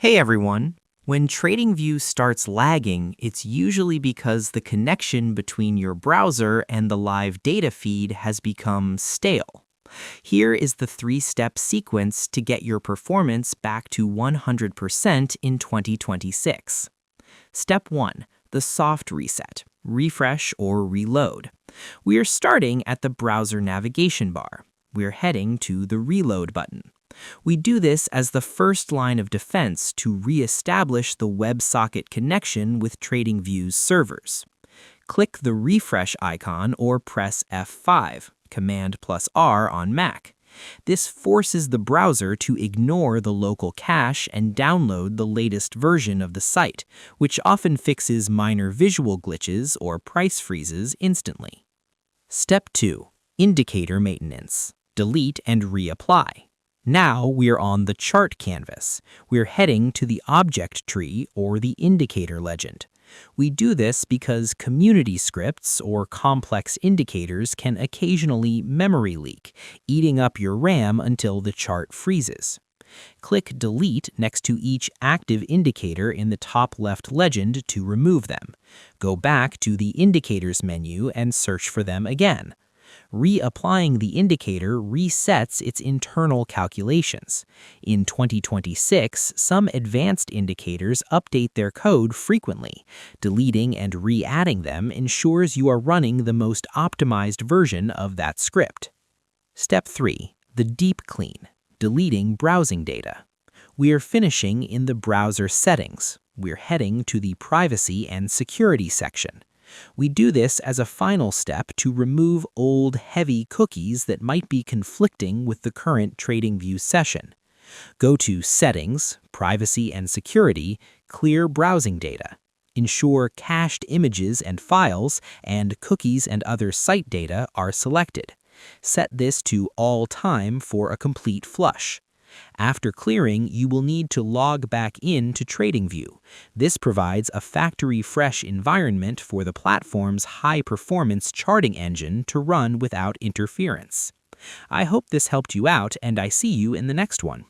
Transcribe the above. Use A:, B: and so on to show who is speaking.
A: Hey everyone! When TradingView starts lagging, it's usually because the connection between your browser and the live data feed has become stale. Here is the three-step sequence to get your performance back to 100% in 2026. Step 1. The soft reset. Refresh or reload. We are starting at the browser navigation bar. We're heading to the reload button. We do this as the first line of defense to re-establish the WebSocket connection with TradingView's servers. Click the refresh icon or press F5, Command plus R on Mac. This forces the browser to ignore the local cache and download the latest version of the site, which often fixes minor visual glitches or price freezes instantly. Step 2. Indicator maintenance. Delete and reapply. Now we're on the chart canvas. We're heading to the object tree or the indicator legend. We do this because community scripts or complex indicators can occasionally memory leak, eating up your RAM until the chart freezes. Click Delete next to each active indicator in the top left legend to remove them. Go back to the Indicators menu and search for them again. Reapplying the indicator resets its internal calculations. In 2026, some advanced indicators update their code frequently. Deleting and re-adding them ensures you are running the most optimized version of that script. Step 3. The deep clean. Deleting browsing data. We are finishing in the browser settings. We're heading to the privacy and security section. We do this as a final step to remove old, heavy cookies that might be conflicting with the current TradingView session. Go to Settings, Privacy and Security, Clear Browsing Data. Ensure cached images and files and cookies and other site data are selected. Set this to All Time for a complete flush. After clearing, you will need to log back in to TradingView. This provides a factory-fresh environment for the platform's high-performance charting engine to run without interference. I hope this helped you out, and I see you in the next one.